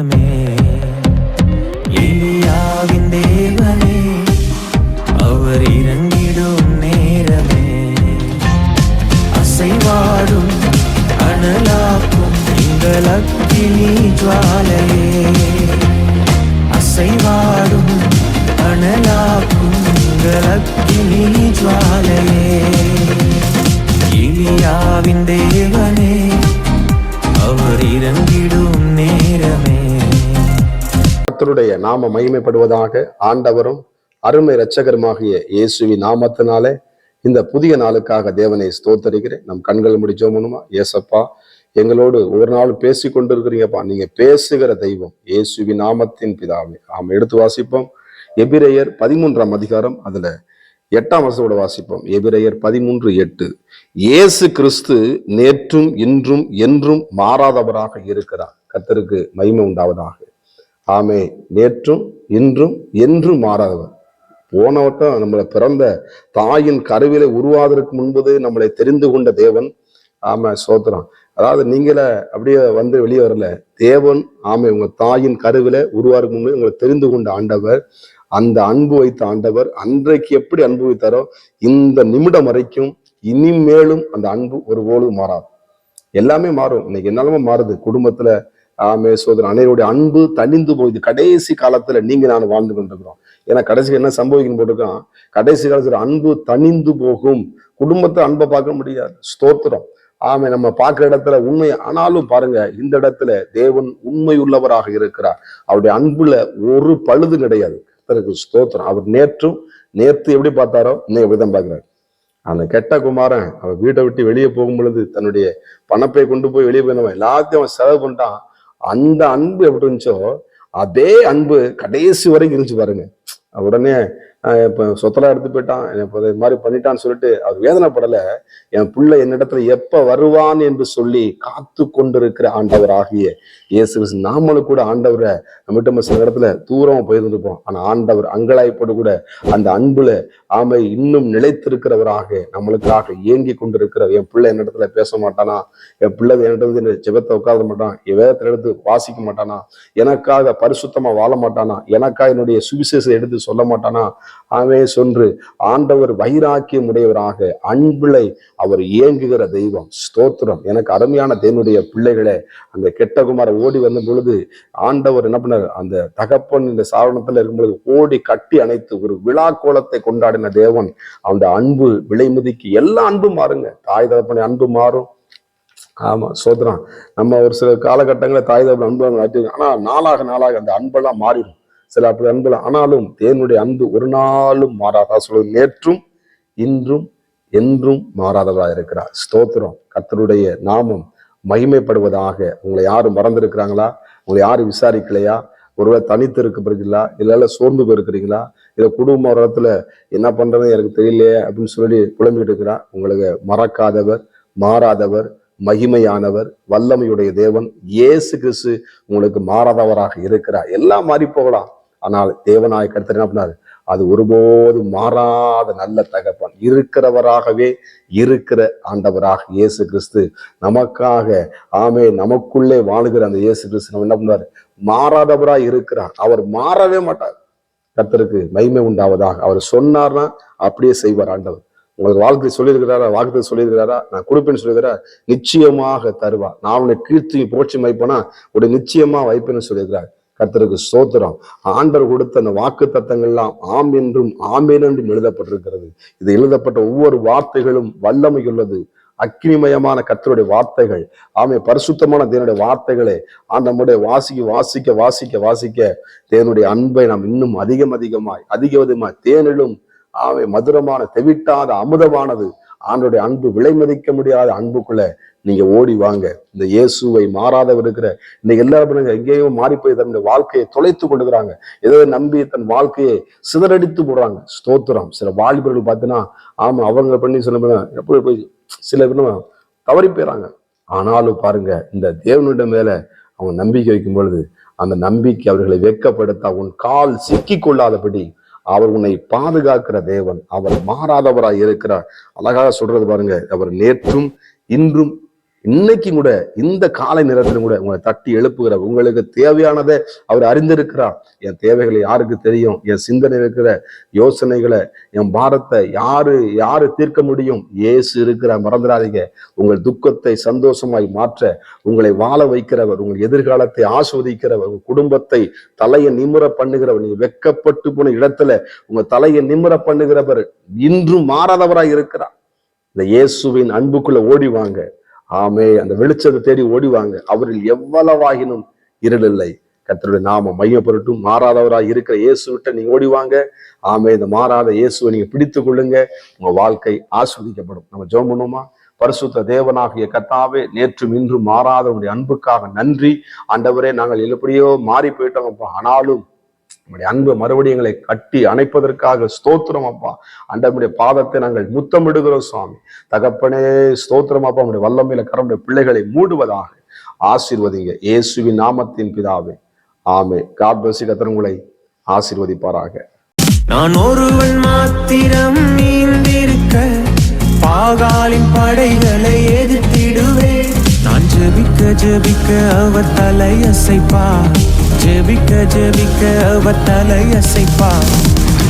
நேரமே, எலியாவின் தேவனே அவர் இறங்கிடும் நேரமே, அசைவாடும் அனலாக்கும் எங்கள் அக்கினி ஜுவாலையே, அசைவாடும் அனலாக்கும் எங்கள் அக்கினி ஜுவாலையே, எலியாவின் தேவனே அவர் இறங்கிடும் நேரமே. கர்த்தருடைய நாம மகிமைப்படுவதாக. ஆண்டவரும் அருமை இரட்சகருமாகிய இயேசுவின் நாமத்தினாலே இந்த புதிய நாளுக்காக தேவனை ஸ்தோத்தரிக்கிறேன். நம் கண்கள் முடிச்சோம்னுமா, ஏசப்பா எங்களோடு ஒரு நாள் பேசி கொண்டிருக்கிறீங்கப்பா. நீங்க பேசுகிற தெய்வம், இயேசுவின் நாமத்தின் பிதாவே. எடுத்து வாசிப்போம். எபிரெயர் 13ஆம் அதிகாரம், அதுல 8ஆம் வசனத்தோட வாசிப்போம். எபிரெயர் 13:8. இயேசு கிறிஸ்து நேற்றும் இன்றும் என்றும் மாறாதவராக இருக்கிறார். கர்த்தருக்கு மகிமை உண்டாவதாக. ஆமே. நேற்றும் இன்றும் என்றும் மாறாதவர். போன வட்டம் நம்மளை பிறந்த தாயின் கருவிலை உருவாவதற்கு முன்பது நம்மளை தெரிந்து கொண்ட தேவன். ஆமா, சோத்திரம். அதாவது நீங்கள அப்படியே வந்து வெளியே வரல, தேவன் ஆமை உங்க தாயின் கருவில உருவாருக்கு முன்பு உங்களை தெரிந்து கொண்ட ஆண்டவர். அந்த அன்பு வைத்த ஆண்டவர் அன்றைக்கு எப்படி அன்பு வைத்தாரோ இந்த நிமிடம் வரைக்கும் இனிமேலும் அந்த அன்பு ஒருபோதும் மாறாது. எல்லாமே மாறும். இன்னைக்கு என்னாலுமே மாறுது. குடும்பத்துல சோதரன் அனைவருடைய அன்பு தணிந்து போகுது. கடைசி காலத்துல நீங்க நான் வாழ்ந்து கொண்டிருக்கிறோம். ஏன்னா கடைசி என்ன சம்பவிக்கணும் போட்டிருக்கான், கடைசி காலத்துல அன்பு தணிந்து போகும். குடும்பத்தை அன்பை பார்க்க முடியாது. ஸ்தோத்திரம். நம்ம பார்க்கிற இடத்துல உண்மை. ஆனாலும் பாருங்க, இந்த இடத்துல தேவன் உண்மை உள்ளவராக இருக்கிறார். அவருடைய அன்புல ஒரு பழுது கிடையாது. ஸ்தோத்திரம். அவர் நேற்று எப்படி பார்த்தாரோ இன்னும் எப்படிதான் பார்க்கிறார். அந்த கெட்ட குமாரன் அவன் வீட்டை விட்டு வெளியே போகும் பொழுது தன்னுடைய பணப்பை கொண்டு போய் வெளியே போய் எல்லாத்தையும் அவன் செலவு பண்ணிட்டான். அந்த அன்பு எப்படி இருந்துச்சோ அதே அன்பு கடைசி வரைக்கும் இருந்துச்சு பாருங்க. உடனே இப்ப சொத்தலா எடுத்து போயிட்டான், இது மாதிரி பண்ணிட்டான்னு சொல்லிட்டு அவர் வேதனைப்படல. என் பிள்ளை என்னிடத்துல எப்ப வருவான் என்று சொல்லி காத்து கொண்டிருக்கிற ஆண்டவர் ஆகிய இயேசு கிறிஸ்து. நாமளும் கூட ஆண்டவரை நம்மகிட்ட சில இடத்துல தூரமா போயிருந்துருப்போம். ஆனா ஆண்டவர் அங்கலாய்ப்போடு கூட அந்த அன்புல இன்னும் நிலைத்திருக்கிறவராக நம்மளுக்காக இயங்கி கொண்டிருக்கிற. என் பிள்ளை என்னிடத்துல பேச மாட்டானா, என் பிள்ளை என்னிடத்துல ஜெபத்தை உட்கார மாட்டான், என் வேதத்தை எடுத்து வாசிக்க மாட்டானா, எனக்காக பரிசுத்தமா வாழ மாட்டானா, எனக்காக என்னுடைய சுவிசேஷத்தை எடுத்து சொல்ல மாட்டானா, சொன்று ஆண்டவர் வைராக்கியம் உடையவராக அன்புலை அவர் இயங்குகிற தெய்வம். ஸ்தோத்திரம். எனக்கு அருமையான தேவனுடைய பிள்ளைகளே, அந்த கெட்ட குமார ஓடி வந்த பொழுது ஆண்டவர் என்ன பண்ணார், அந்த தகப்பன் இந்த சாரணத்துல இருக்கும் பொழுது ஓடி கட்டி அணைத்து ஒரு விழா கோலத்தை கொண்டாடின தேவன். அந்த அன்பு விலைமதிக்கு எல்லா அன்பும் மாறுங்க. தாய் தகப்பனை அன்பு மாறும். ஆமா, சோதரம். நம்ம ஒரு சில காலகட்டங்களில் தாய் தகப்பன் அன்பு, ஆனா நாளாக அந்த அன்பெல்லாம் மாறிடும். சில அப்படி அன்புல. ஆனாலும் தேவனுடைய அன்பு ஒரு நாளும் மாறாதா சொல்வது. நேற்றும் இன்றும் என்றும் மாறாதவராக இருக்கிறார். ஸ்தோத்திரம். கர்த்தருடைய நாமம் மகிமைப்படுவதாக. உங்களை யாரும் மறந்துருக்கிறாங்களா? உங்களை யாரும் விசாரிக்கலையா? ஒருவேளை தனித்து இருக்கிறீங்களா? இல்ல சோர்ந்து போயிருக்கிறீங்களா? இல்ல குடும்ப இடத்துல என்ன பண்றதுன்னு எனக்கு தெரியலையே அப்படின்னு சொல்லி புலம்பிட்டு இருக்கிறா. உங்களுக்கு மறக்காதவர், மாறாதவர், மகிமையானவர், வல்லமையுடைய தேவன் இயேசு கிறிஸ்து உங்களுக்கு மாறாதவராக இருக்கிறார். எல்லாம் மாறி போகலாம், ஆனால் தேவனாய கர்த்தர் என்ன பண்ணாரு, அது ஒருபோது மாறாத நல்ல தகப்பன், இருக்கிறவராகவே இருக்கிற ஆண்டவராக இயேசு கிறிஸ்து நமக்காக நமக்குள்ளே வாழுகிற அந்த இயேசு கிறிஸ்து நம்ம என்ன பண்ணாரு, மாறாதவராக இருக்கிறார். அவர் மாறவே மாட்டார். கர்த்தருக்கு மகிமை உண்டாவதாக. அவர் சொன்னார்னா அப்படியே செய்வார் ஆண்டவர். உங்களுக்கு வாழ்க்கை சொல்லியிருக்கிறாரா? வாக்குறுதி சொல்லியிருக்கிறாரா? நான் கொடுப்பேன்னு சொல்லியிருக்கிறா, நிச்சயமாக தருவார். நான் உன்னை கீர்த்தி போற்றி வைப்பேனா உடைய நிச்சயமா வைப்பேன்னு சொல்லியிருக்கிறார். கர்த்தருக்கு ஸ்தோத்திரம். ஆண்டவர் கொடுத்த அந்த வாக்கு தத்தங்கள்லாம் ஆம் என்றும் ஆமேன் என்றும் எழுதப்பட்டிருக்கிறது. இது எழுதப்பட்ட ஒவ்வொரு வார்த்தைகளும் வல்லமை உள்ளது. அக்னிமயமான கர்த்தருடைய வார்த்தைகள். பரிசுத்தமான தேவனுடைய வார்த்தைகளை நம்முடைய வாசிக்க தேவனுடைய அன்பை நாம் இன்னும் அதிகமாய் தேனிலும் மதுரமான தெவிட்டாத அமுதமானது ஆண்டோடைய அன்பு, விலை மதிக்க முடியாத அன்புக்குள்ள நீங்க ஓடி வாங்க. இந்த இயேசுவை மாறாதவர் இருக்கிற இன்னைக்கு எல்லாரும் எங்கேயோ மாறி போய் தன்னுடைய வாழ்க்கையை தொலைத்து கொண்டுக்கிறாங்க. ஏதோ நம்பி தன் வாழ்க்கையை சிதறடித்து போடுறாங்க. ஸ்தோத்திரம். சில வாலிபர்கள் பார்த்தீங்கன்னா அவங்க பண்ணி சில எப்படி போய் சில தவறி போயிறாங்க. ஆனாலும் பாருங்க, இந்த தேவனுடைய மேல அவங்க நம்பிக்கை வைக்கும் பொழுது அந்த நம்பிக்கை அவர்களை வெட்கப்படுத்த உன் கால் சிக்கி கொள்ளாதபடி அவர் உன்னை பாதுகாக்கிற தேவன். அவர் மாறாதவராய் இருக்கிறார். அழகாக சொல்றது பாருங்க, அவர் நேற்றும் இன்றும் இன்னைக்கு கூட இந்த காலை நேரத்திலும் கூட உங்களை தட்டி எழுப்புகிறார். உங்களுக்கு தேவையானதை அவர் அறிந்திருக்கிறார். என் தேவைகளை யாருக்கு தெரியும்? என் சிந்தனை இருக்கிற யோசனைகளை, என் பாரத்தை யாரு தீர்க்க முடியும்? இயேசு இருக்கிறார். மறந்துடாதீங்க. உங்கள் துக்கத்தை சந்தோஷமாய் மாற்ற உங்களை வாழ வைக்கிறவர், உங்கள் எதிர்காலத்தை ஆஸ்வதிக்கிறவர், உங்க குடும்பத்தை தலையை நிமிர பண்ணுகிறவர், நீங்க வெக்கப்பட்டு போன இடத்துல உங்க தலையை நிமிர பண்ணுகிறவர் இன்றும் மாறாதவராய் இருக்கிறார். இந்த இயேசுவின் அன்புக்குள்ள ஓடிவாங்க. ஆமே. அந்த வெளிச்சத்தை தேடி ஓடிவாங்க. அவரில் எவ்வளவாகினும் இருள் இல்லை. கர்த்தருடைய நாமம் மையப்பொருட்டும். மாறாதவராய் இருக்கிற இயேசு விட்ட நீங்க ஓடிவாங்க. ஆமே. இந்த மாறாத இயேசுவை நீங்க பிடித்து கொள்ளுங்க. உங்க வாழ்க்கை ஆஸ்வதிக்கப்படும். நம்ம ஜெபம் பண்ணுவோமா? பரிசுத்த தேவனாகிய கர்த்தாவே, நேற்றும் இன்றும் மாறாத உங்களுடைய அன்புக்காக நன்றி ஆண்டவரே. நாங்கள் எப்படியோ மாறி போயிட்டோம், ஆனாலும் நம்முடைய அன்பு மறுபடியும் எங்களை கட்டி அணைப்பதற்காக ஸ்தோத்திரம் அப்பா. ஆண்டவருடைய பாதத்தை நாங்கள் முத்தமிடுகிறோம் சுவாமி. தகப்பனே ஸ்தோத்திரம் அப்பா. நம்முடைய வல்லமையில கரமுடைய பிள்ளைகளை மூடுவதாக ஆசீர்வதிங்க இயேசுவின் நாமத்தின் பிதாவே, ஆமே. God bless you. கர்த்தர் உங்களை ஆசீர்வதிப்பாராக. நான் ஒருவன் மாத்திரம் நீந்திருக்க பாகாலின் படைகளை எதிர்த்திடுவேன். நான் ஜெபிக்க ஜெபிக்க அவர் தலையசைப்பார். ஜெபிக்க ஜெபிக்க அவர் தலையசைப்பார்.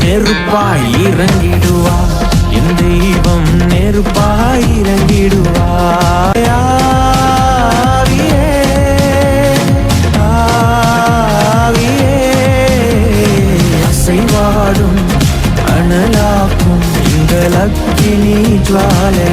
நெருப்பாய் இறங்கிடுவார் என் தெய்வம், நெருப்பாய் இறங்கிடுவார். ஆவியே, ஆவியே, அசைவாடும் அனலாக்கும் எங்கள் அக்கினி ஜுவாலை.